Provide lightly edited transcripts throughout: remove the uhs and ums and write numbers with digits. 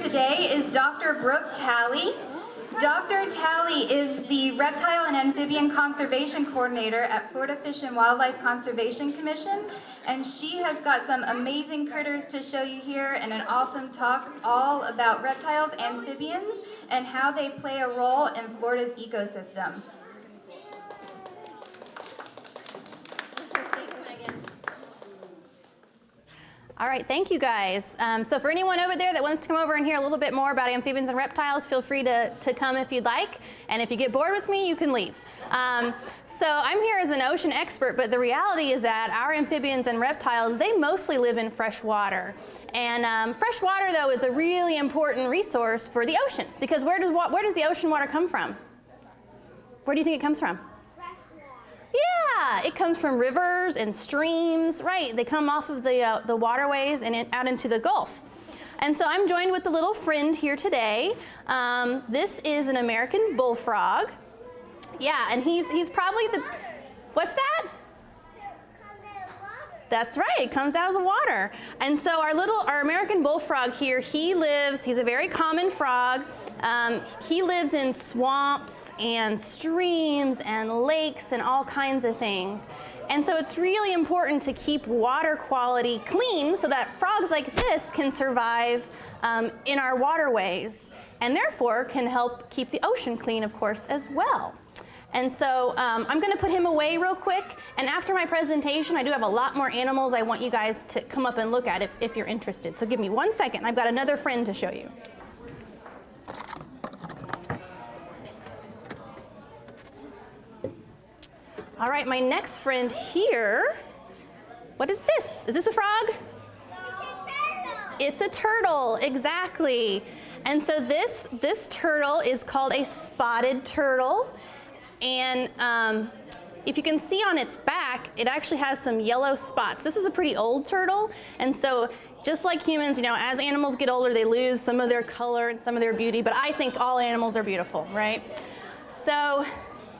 today is Dr. Brooke Talley. Dr. Talley is the Reptile and Amphibian Conservation Coordinator at Florida Fish and Wildlife Conservation Commission, and she has got some amazing critters to show you here and an awesome talk all about reptiles, amphibians, and how they play a role in Florida's ecosystem. All right, thank you guys. So for anyone over there that wants to come over and hear a little bit more about amphibians and reptiles, feel free to come if you'd like. And if you get bored with me, you can leave. So I'm here as an ocean expert, but the reality is that our amphibians and reptiles, they mostly live in fresh water. And fresh water, though, is a really important resource for the ocean, because where does the ocean water come from? Where do you think it comes from? Yeah, it comes from rivers and streams, right? They come off of the waterways and out into the Gulf. And so I'm joined with a little friend here today. This is an American bullfrog. Yeah, and he's probably the, what's that? That's right, it comes out of the water. And so our American bullfrog here, he's a very common frog. He lives in swamps and streams and lakes and all kinds of things. And so it's really important to keep water quality clean so that frogs like this can survive in our waterways, and therefore can help keep the ocean clean, of course, as well. And so I'm going to put him away real quick, and after my presentation I do have a lot more animals I want you guys to come up and look at if you're interested. So give me 1 second, I've got another friend to show you. All right, my next friend here, what is this? Is this a frog? It's a turtle. It's a turtle, exactly. And so this turtle is called a spotted turtle. And if you can see on its back, it actually has some yellow spots. This is a pretty old turtle, and so just like humans, as animals get older, they lose some of their color and some of their beauty, but I think all animals are beautiful, right? So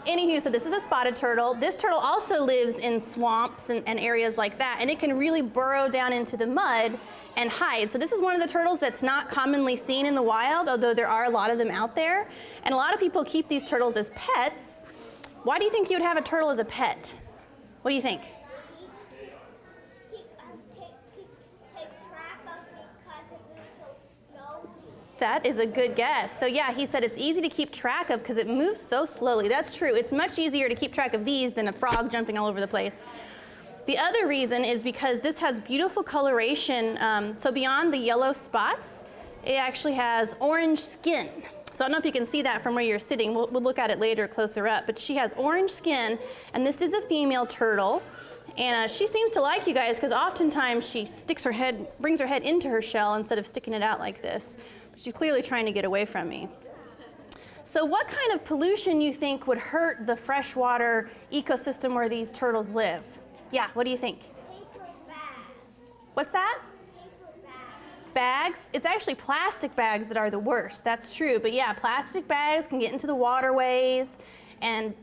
anywho, so this is a spotted turtle. This turtle also lives in swamps and areas like that, and it can really burrow down into the mud and hide. So this is one of the turtles that's not commonly seen in the wild, although there are a lot of them out there. And a lot of people keep these turtles as pets. Why do you think you would have a turtle as a pet? What do you think? Take track of it because it moves so slowly. That is a good guess. So yeah, he said it's easy to keep track of because it moves so slowly. That's true. It's much easier to keep track of these than a frog jumping all over the place. The other reason is because this has beautiful coloration. So beyond the yellow spots, it actually has orange skin. So I don't know if you can see that from where you're sitting. We'll look at it later closer up. But she has orange skin, and this is a female turtle. And she seems to like you guys because oftentimes she brings her head into her shell instead of sticking it out like this. But she's clearly trying to get away from me. So what kind of pollution you think would hurt the freshwater ecosystem where these turtles live? Yeah, what do you think? Paper bags. What's that? Paper bags. Bags? It's actually plastic bags that are the worst. That's true. But yeah, plastic bags can get into the waterways, and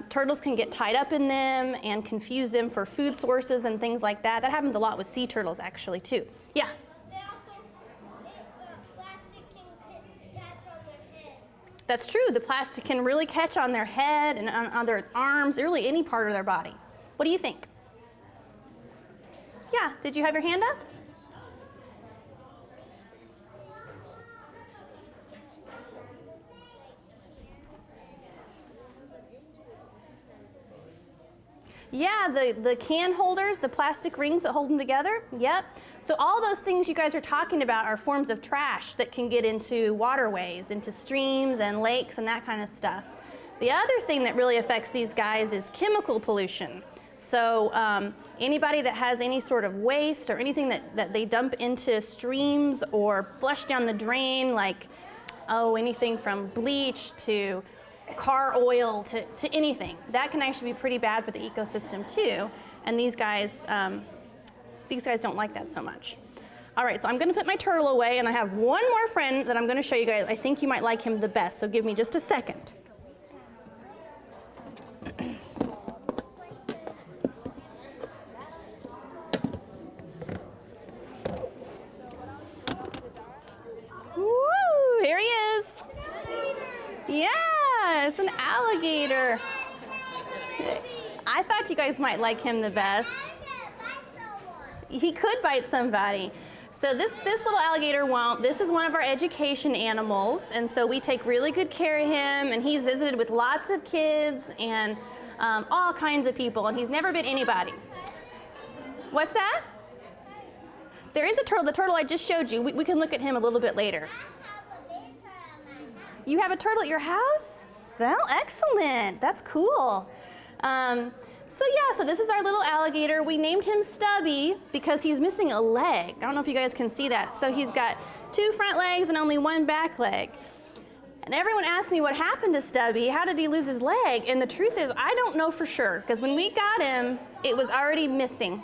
turtles can get tied up in them and confuse them for food sources and things like that. That happens a lot with sea turtles actually too. Yeah? They also, the plastic can catch on their head. That's true. The plastic can really catch on their head and on their arms, really any part of their body. What do you think? Yeah, did you have your hand up? Yeah, the can holders, the plastic rings that hold them together, yep. So all those things you guys are talking about are forms of trash that can get into waterways, into streams and lakes and that kind of stuff. The other thing that really affects these guys is chemical pollution. So anybody that has any sort of waste or anything that they dump into streams or flush down the drain, like, anything from bleach to car oil to anything, that can actually be pretty bad for the ecosystem too. And these guys don't like that so much. All right, so I'm gonna put my turtle away, and I have one more friend that I'm gonna show you guys. I think you might like him the best, so give me just a second. Woo! alligator. I thought you guys might like him the best. He could bite somebody. So this little alligator won't. This is one of our education animals, and so we take really good care of him, and he's visited with lots of kids and all kinds of people, and he's never bit anybody. What's that? There is a turtle, the turtle I just showed you. We can look at him a little bit later. You have a turtle at your house? Well, excellent. That's cool. So this is our little alligator. We named him Stubby because he's missing a leg. I don't know if you guys can see that. So he's got 2 front legs and only 1 back leg. And everyone asked me what happened to Stubby. How did he lose his leg? And the truth is, I don't know for sure, because when we got him, it was already missing.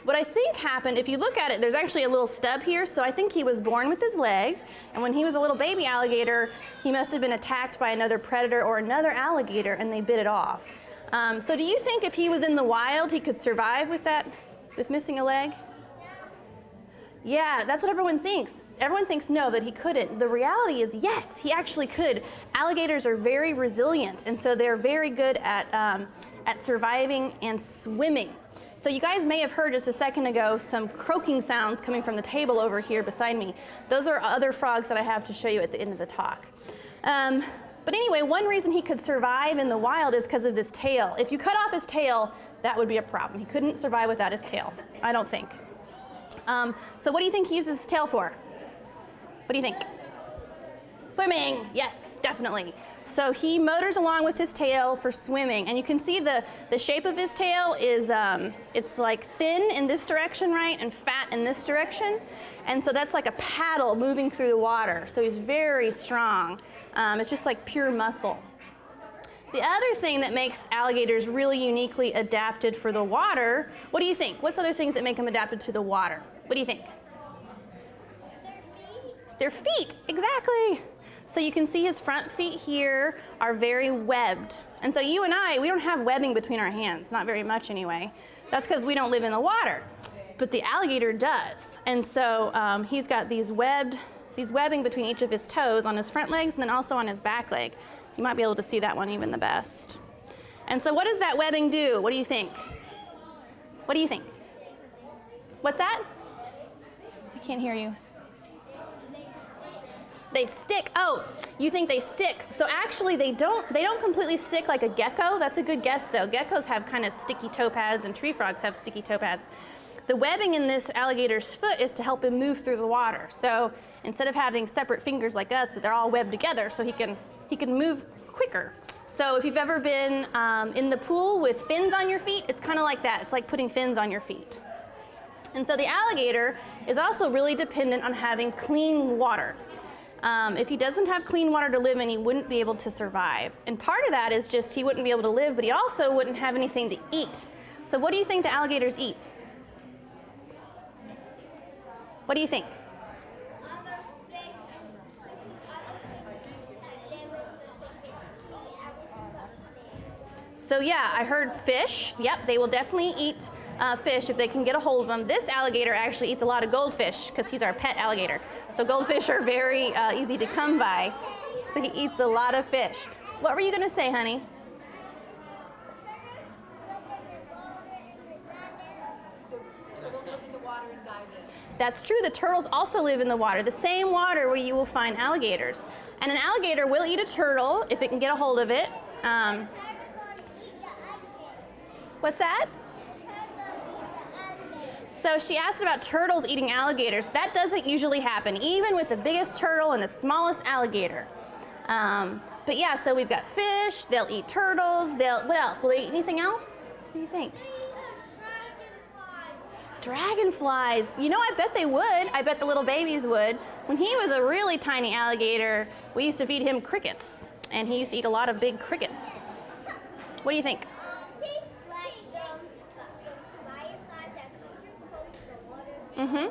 What I think happened, if you look at it, there's actually a little stub here, so I think he was born with his leg, and when he was a little baby alligator, he must have been attacked by another predator or another alligator, and they bit it off. So do you think if he was in the wild, he could survive with missing a leg? Yeah, that's what everyone thinks. Everyone thinks no, that he couldn't. The reality is yes, he actually could. Alligators are very resilient, and so they're very good at surviving and swimming. So you guys may have heard just a second ago some croaking sounds coming from the table over here beside me. Those are other frogs that I have to show you at the end of the talk. But anyway, one reason he could survive in the wild is because of this tail. If you cut off his tail, that would be a problem. He couldn't survive without his tail, I don't think. So what do you think he uses his tail for? What do you think? Swimming, yes, definitely. So he motors along with his tail for swimming, and you can see the shape of his tail is, it's like thin in this direction, right, and fat in this direction. And so that's like a paddle moving through the water. So he's very strong. It's just like pure muscle. The other thing that makes alligators really uniquely adapted for the water, what do you think? What's other things that make them adapted to the water? What do you think? Their feet, exactly. So you can see his front feet here are very webbed. And so you and I, we don't have webbing between our hands, not very much anyway. That's because we don't live in the water. But the alligator does. And so he's got these webbing between each of his toes on his front legs and then also on his back leg. You might be able to see that one even the best. And so what does that webbing do? What do you think? What do you think? What's that? I can't hear you. They stick. Oh, you think they stick. So actually they don't completely stick like a gecko. That's a good guess though. Geckos have kind of sticky toe pads and tree frogs have sticky toe pads. The webbing in this alligator's foot is to help him move through the water. So instead of having separate fingers like us, they're all webbed together so he can move quicker. So if you've ever been in the pool with fins on your feet, it's kind of like that. It's like putting fins on your feet. And so the alligator is also really dependent on having clean water. If he doesn't have clean water to live in, he wouldn't be able to survive. And part of that is just he wouldn't be able to live, but he also wouldn't have anything to eat. So what do you think the alligators eat? What do you think? Other fish and other things that live in the same everything but land. So yeah, I heard fish. Yep, they will definitely eat fish if they can get a hold of them. This alligator actually eats a lot of goldfish because he's our pet alligator. So goldfish are very easy to come by. So he eats a lot of fish. What were you going to say, honey? That's true. The turtles also live in the water, the same water where you will find alligators. And an alligator will eat a turtle if it can get a hold of it. What's that? So she asked about turtles eating alligators. That doesn't usually happen, even with the biggest turtle and the smallest alligator. But yeah, so we've got fish, they'll eat turtles, what else? Will they eat anything else? What do you think? Dragonflies. You know, I bet they would. I bet the little babies would. When he was a really tiny alligator, we used to feed him crickets, and he used to eat a lot of big crickets. What do you think? Mm-hmm.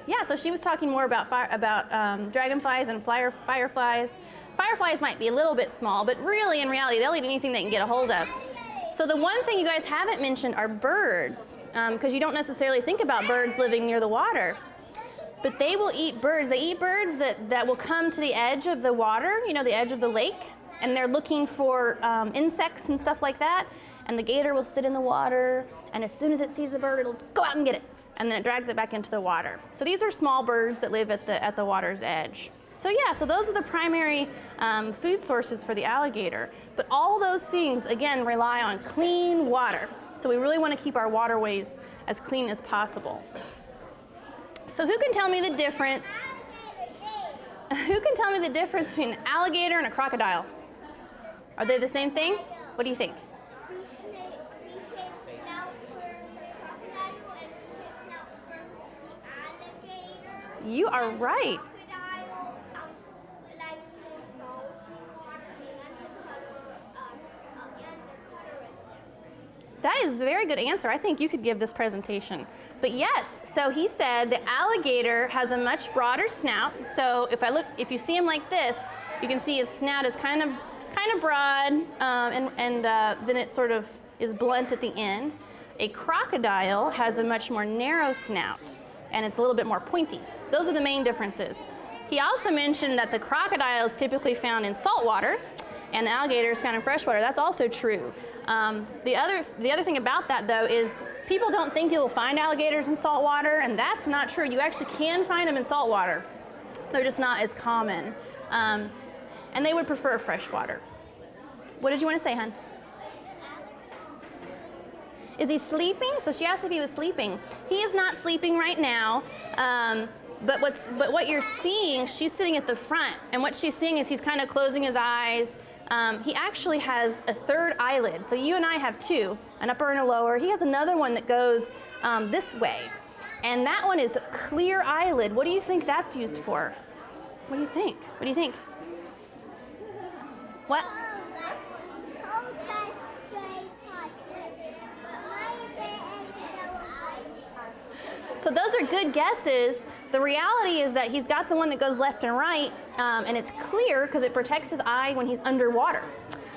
Yeah. So she was talking more about dragonflies and fireflies. Fireflies might be a little bit small, but really, in reality, they'll eat anything they can get a hold of. So the one thing you guys haven't mentioned are birds, because you don't necessarily think about birds living near the water. but they will eat birds. They eat birds that will come to the edge of the water, you know, the edge of the lake, and they're looking for insects and stuff like that. And the gator will sit in the water, and as soon as it sees the bird, it'll go out and get it, and then it drags it back into the water. So these are small birds that live at the water's edge. So yeah, so those are the primary food sources for the alligator. But all those things, again, rely on clean water. So we really want to keep our waterways as clean as possible. So who can tell me the difference? Who can tell me the difference between an alligator and a crocodile? Are they the same thing? What do you think? You are right. That is a very good answer. I think you could give this presentation. But yes, so he said the alligator has a much broader snout. So if you see him like this, you can see his snout is kind of broad, and then it sort of is blunt at the end. A crocodile has a much more narrow snout, and it's a little bit more pointy. Those are the main differences. He also mentioned that the crocodile is typically found in salt water, and the alligator is found in freshwater. That's also true. The other thing about that, though, is people don't think you'll find alligators in salt water, and that's not true. You actually can find them in salt water. They're just not as common, and they would prefer freshwater. What did you want to say, hon? Is he sleeping? So she asked if he was sleeping. He is not sleeping right now. But what you're seeing, she's sitting at the front, and what she's seeing is he's kind of closing his eyes. He actually has a third eyelid. So you and I have two, an upper and a lower. He has another one that goes this way. And that one is a clear eyelid. What do you think that's used for? What do you think? What do you think? What? So those are good guesses. The reality is that he's got the one that goes left and right, and it's clear because it protects his eye when he's underwater.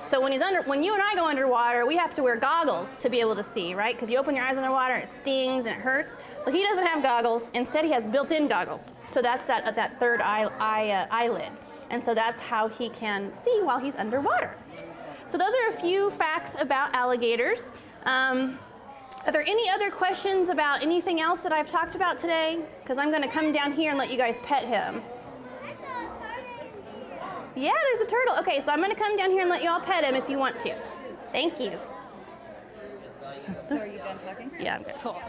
So when you and I go underwater, we have to wear goggles to be able to see, right? Because you open your eyes underwater, and it stings and it hurts. Well, he doesn't have goggles. Instead, he has built-in goggles. So that's that third eyelid, and so that's how he can see while he's underwater. So those are a few facts about alligators. Are there any other questions about anything else that I've talked about today? Because I'm going to come down here and let you guys pet him. Yeah, there's a turtle. Okay, so I'm going to come down here and let you all pet him if you want to. Thank you. So are you done talking? Yeah, I'm good. Cool.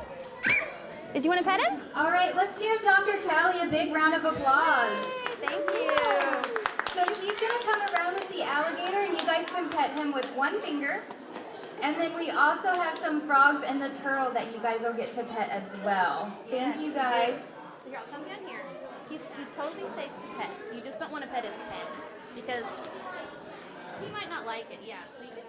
Did you want to pet him? All right, let's give Dr. Talley a big round of applause. Thank you. So she's going to come around with the alligator, and you guys can pet him with one finger. And then we also have some frogs and the turtle that you guys will get to pet as well. Thank you guys. So here, I'll come down here. He's totally safe to pet. You just don't want to pet his head because he might not like it. Yeah. So you can